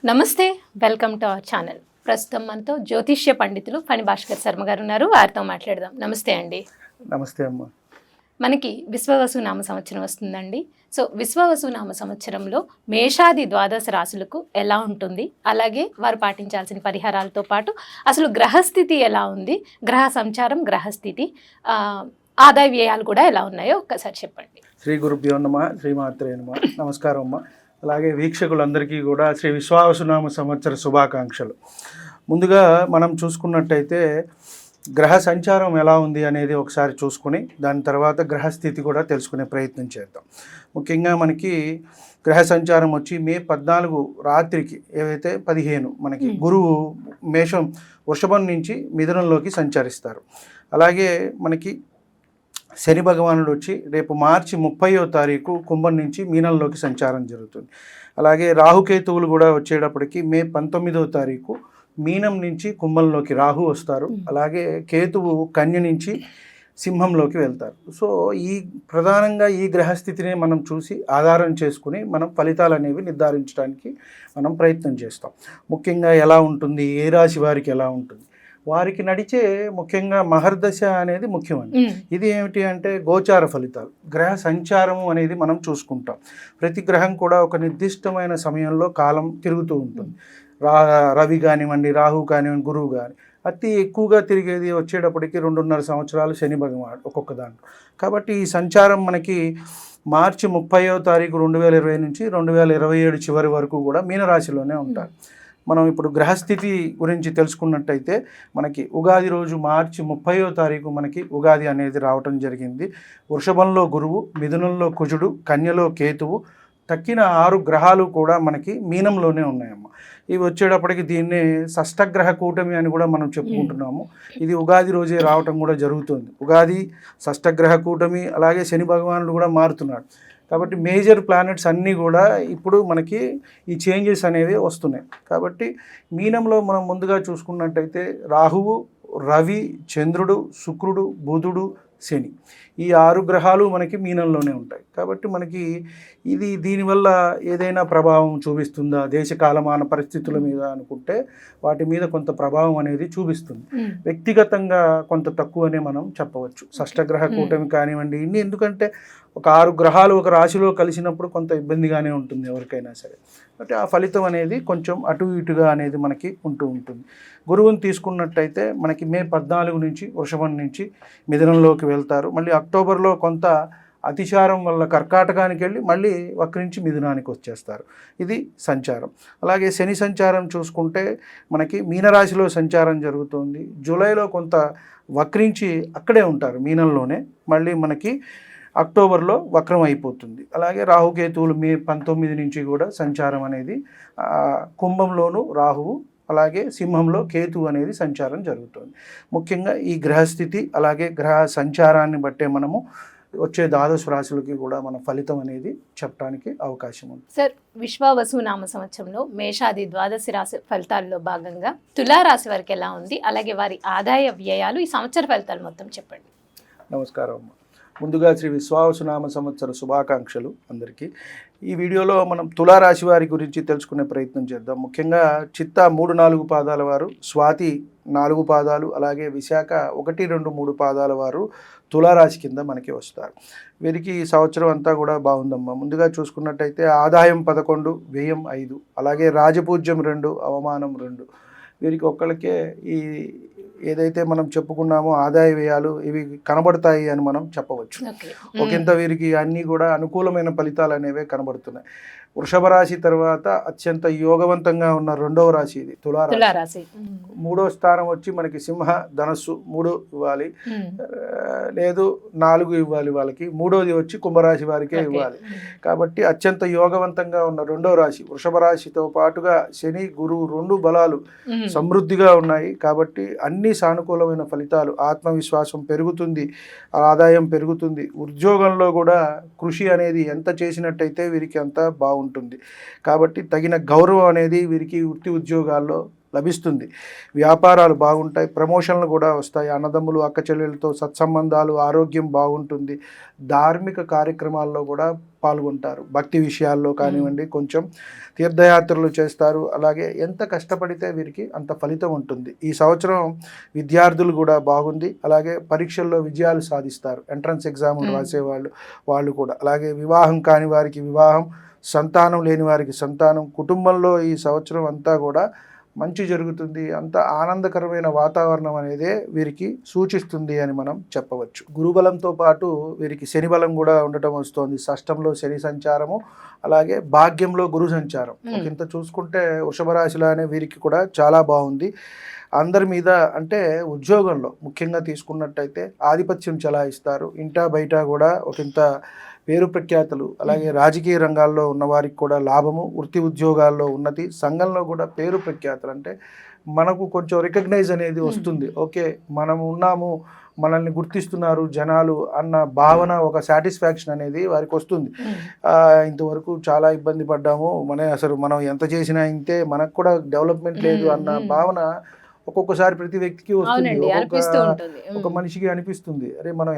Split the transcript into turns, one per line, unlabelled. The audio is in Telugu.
నమస్తే, వెల్కమ్ టు అవర్ ఛానల్. ప్రస్తుతం మనతో జ్యోతిష్య పండితులు ఫణి భాస్కర్ శర్మ గారు ఉన్నారు. వారితో మాట్లాడదాం. నమస్తే అండి.
నమస్తే అమ్మ.
మనకి విశ్వవసు నామ సంవత్సరం వస్తుందండి. సో విశ్వవసు నామ సంవత్సరంలో మేషాది ద్వాదశ రాశులకు ఎలా ఉంటుంది, అలాగే వారు పాటించాల్సిన పరిహారాలతో పాటు అసలు గ్రహస్థితి ఎలా ఉంది, గ్రహ సంచారం, గ్రహస్థితి, ఆదాయ వ్యయాలు కూడా ఎలా ఉన్నాయో ఒక్కసారి చెప్పండి.
శ్రీ గురుభ్యో నమః, శ్రీమాత్రే నమః. నమస్కారం అమ్మ. అలాగే వీక్షకులందరికీ కూడా శ్రీ విశ్వావసునామ సంవత్సర శుభాకాంక్షలు. ముందుగా మనం చూసుకున్నట్టయితే గ్రహ సంచారం ఎలా ఉంది అనేది ఒకసారి చూసుకుని దాని తర్వాత గ్రహస్థితి కూడా తెలుసుకునే ప్రయత్నం చేద్దాం. ముఖ్యంగా మనకి గ్రహ సంచారం వచ్చి మే 14 రాత్రికి ఏవైతే 15 మనకి గురువు మేషం వృషభం నుంచి మిథునంలోకి సంచరిస్తారు. అలాగే మనకి శని భగవానుడు వచ్చి రేపు మార్చి 30వ తారీఖు కుంభం నుంచి మీనంలోకి సంచారం జరుగుతుంది. అలాగే రాహుకేతువులు కూడా వచ్చేటప్పటికి మే 19వ తారీఖు మీనం నుంచి కుంభంలోకి రాహు వస్తారు. అలాగే కేతువు కన్య నుంచి సింహంలోకి వెళ్తారు. సో ప్రధానంగా ఈ గ్రహస్థితిని మనం చూసి ఆధారం చేసుకుని మనం ఫలితాలు అనేవి నిర్ధారించడానికి మనం ప్రయత్నం చేస్తాం. ముఖ్యంగా ఎలా ఉంటుంది, ఏ రాశి వారికి ఎలా ఉంటుంది, వారికి నడిచే ముఖ్యంగా మహర్దశ అనేది ముఖ్యమండి. ఇది ఏమిటి అంటే గోచార ఫలితాలు, గ్రహ సంచారము అనేది మనం చూసుకుంటాం. ప్రతి గ్రహం కూడా ఒక నిర్దిష్టమైన సమయంలో కాలం తిరుగుతూ ఉంటుంది. రవి కానివ్వండి, రాహు కానివ్వండి, గురువు కానీ అతి ఎక్కువగా తిరిగేది వచ్చేటప్పటికి 2.5 సంవత్సరాలు శని భగవానుడు ఒక్కొక్క దాంట్లో. కాబట్టి ఈ సంచారం మనకి మార్చి 30వ తారీఖు 2020 నుంచి 2027 చివరి వరకు కూడా మీనరాశిలోనే ఉంటారు. మనం ఇప్పుడు గ్రహస్థితి గురించి తెలుసుకున్నట్టయితే మనకి ఉగాది రోజు మార్చి 30వ తారీఖు మనకి ఉగాది అనేది రావటం జరిగింది. వృషభంలో గురువు, మిథునంలో కుజుడు, కన్యలో కేతువు, తక్కిన 6 గ్రహాలు కూడా మనకి మీనంలోనే ఉన్నాయమ్మ. ఇవి వచ్చేటప్పటికి దీన్ని షష్టగ్రహ కూటమి అని కూడా మనం చెప్పుకుంటున్నాము. ఇది ఉగాది రోజే రావటం కూడా జరుగుతుంది. ఉగాది, షష్టగ్రహ కూటమి, అలాగే శని భగవానుడు కూడా మారుతున్నాడు. కాబట్టి మేజర్ ప్లానెట్స్ అన్నీ కూడా ఇప్పుడు మనకి ఈ చేంజెస్ అనేవి వస్తున్నాయి. కాబట్టి మీనంలో మనం ముందుగా చూసుకున్నట్టయితే రాహువు, రవి, చంద్రుడు, శుక్రుడు, బుధుడు, శని, ఈ 6 గ్రహాలు మనకి మీనంలోనే ఉంటాయి. కాబట్టి మనకి దీనివల్ల ఏదైనా ప్రభావం చూపిస్తుందా దేశ కాలమాన పరిస్థితుల మీద అనుకుంటే వాటి మీద కొంత ప్రభావం అనేది చూపిస్తుంది. వ్యక్తిగతంగా కొంత తక్కువనే మనం చెప్పవచ్చు. షష్టగ్రహ కూటమి కానివ్వండి, ఎందుకంటే ఒక 6 గ్రహాలు ఒక రాశిలో కలిసినప్పుడు కొంత ఇబ్బందిగానే ఉంటుంది ఎవరికైనా సరే. కాబట్టి ఆ ఫలితం అనేది కొంచెం అటు ఇటుగా అనేది మనకి ఉంటూ ఉంటుంది. గురువుని తీసుకున్నట్టయితే మనకి మే 14 నుంచి వృషభం నుంచి మిథునంలోకి వెళ్తారు. మళ్ళీ అక్టోబర్లో కొంత అతిచారం వల్ల కర్కాటకానికి వెళ్ళి మళ్ళీ వక్రించి మిథునానికి వచ్చేస్తారు. ఇది సంచారం. అలాగే శని సంచారం చూసుకుంటే మనకి మీనరాశిలో సంచారం జరుగుతుంది. జూలైలో కొంత వక్రించి అక్కడే ఉంటారు మీనంలోనే, మళ్ళీ మనకి అక్టోబర్లో వక్రం అయిపోతుంది. అలాగే రాహుకేతువులు మే 19 నుంచి కూడా సంచారం అనేది కుంభంలోను రాహువు, అలాగే సింహంలో కేతువు అనేది సంచారం జరుగుతుంది. ముఖ్యంగా ఈ గ్రహస్థితి అలాగే గ్రహ సంచారాన్ని బట్టే మనము వచ్చే ద్వాదశ రాశులకి కూడా మన ఫలితం అనేది చెప్పడానికి అవకాశం ఉంది.
సార్, విశ్వవసు నామ సంవత్సరంలో మేషాది ద్వాదశ రాశి ఫలితాల్లో భాగంగా తులారాశి వారికి ఎలా ఉంది, అలాగే వారి ఆదాయ వ్యయాలు, ఈ సంవత్సర ఫలితాలు మొత్తం చెప్పండి.
నమస్కారం అమ్మ. ముందుగా శ్రీ విశ్వావసునామ సంవత్సర శుభాకాంక్షలు అందరికీ. ఈ వీడియోలో మనం తులారాశి వారి గురించి తెలుసుకునే ప్రయత్నం చేద్దాం. ముఖ్యంగా చిత్తా 3-4 పాదాల వారు, స్వాతి 4 పాదాలు, అలాగే విశాఖ 1-2-3 పాదాల వారు తులారాశి కింద మనకి వస్తారు. వీరికి ఈ సంవత్సరం అంతా కూడా బాగుందమ్మా. ముందుగా చూసుకున్నట్టయితే ఆదాయం 11, వ్యయం 5, అలాగే రాజపూజ్యం 2, అవమానం 2. వీరికి ఒక్కళ్ళకే ఈ ఏదైతే మనం చెప్పుకున్నామో ఆదాయ వ్యయాలు ఇవి కనబడతాయి అని మనం చెప్పవచ్చు. ఒకంత వీరికి అన్నీ కూడా అనుకూలమైన ఫలితాలు అనేవే కనబడుతున్నాయి. వృషభ రాశి తర్వాత అత్యంత యోగవంతంగా ఉన్న 2వ రాశి ఇది తులారాశి. 3వ స్థానం వచ్చి మనకి సింహ, ధనస్సు 3 ఇవ్వాలి, లేదు 4 ఇవ్వాలి వాళ్ళకి. 3వది వచ్చి కుంభరాశి వారికే ఇవ్వాలి. కాబట్టి అత్యంత యోగవంతంగా ఉన్న 2వ రాశి వృషభ రాశితో పాటుగా శని, గురువు 2 బలాలు సమృద్ధిగా ఉన్నాయి. కాబట్టి అన్ని సానుకూలమైన ఫలితాలు, ఆత్మవిశ్వాసం పెరుగుతుంది, ఆదాయం పెరుగుతుంది. ఉద్యోగంలో కూడా కృషి అనేది ఎంత చేసినట్టయితే వీరికి అంత బాగుంటుంది. కాబట్టి తగిన గౌరవం అనేది వీరికి వృత్తి ఉద్యోగాల్లో లభిస్తుంది, వ్యాపారాలు బాగుంటాయి, ప్రమోషన్లు కూడా వస్తాయి, అన్నదమ్ములు అక్క చెల్లెలతో సత్సంబంధాలు, ఆరోగ్యం బాగుంటుంది, ధార్మిక కార్యక్రమాల్లో కూడా పాల్గొంటారు, భక్తి విషయాల్లో కానివ్వండి, కొంచెం తీర్థయాత్రలు చేస్తారు. అలాగే ఎంత కష్టపడితే వీరికి అంత ఫలితం ఉంటుంది. ఈ సంవత్సరం విద్యార్థులు కూడా బాగుంది, అలాగే పరీక్షల్లో విజయాలు సాధిస్తారు, ఎంట్రన్స్ ఎగ్జాములు రాసేవాళ్ళు వాళ్ళు కూడా. అలాగే వివాహం కాని వారికి వివాహం, సంతానం లేని వారికి సంతానం, కుటుంబంలో ఈ సంవత్సరం అంతా కూడా మంచి జరుగుతుంది, అంత ఆనందకరమైన వాతావరణం అనేదే వీరికి సూచిస్తుంది అని మనం చెప్పవచ్చు. గురుబలంతో పాటు వీరికి శని బలం కూడా ఉండటం వస్తుంది. షష్టంలో శని సంచారము, అలాగే భాగ్యంలో గురు సంచారం. ఇంత చూసుకుంటే వృషభ రాశిలోనే వీరికి కూడా చాలా బాగుంది. అందరి మీద అంటే ఉద్యోగంలో ముఖ్యంగా తీసుకున్నట్టయితే ఆధిపత్యం చలాయిస్తారు, ఇంటా బయట కూడా ఒకంత పేరు ప్రఖ్యాతులు, అలాగే రాజకీయ రంగాల్లో ఉన్నవారికి కూడా లాభము, వృత్తి ఉద్యోగాల్లో ఉన్నతి, సంఘంలో కూడా పేరు ప్రఖ్యాతులు. అంటే మనకు కొంచెం రికగ్నైజ్ అనేది వస్తుంది, ఓకే మనం ఉన్నాము, మనల్ని గుర్తిస్తున్నారు జనాలు అన్న భావన, ఒక సాటిస్ఫాక్షన్ అనేది వారికి వస్తుంది. ఇంతవరకు చాలా ఇబ్బంది పడ్డాము, అసలు మనం ఎంత చేసినా ఇంతే, మనకు కూడా డెవలప్మెంట్ లేదు అన్న భావన ఒక్కొక్కసారి ప్రతి వ్యక్తికి వస్తుంది, ఒక మనిషికి అనిపిస్తుంది, అరే మనం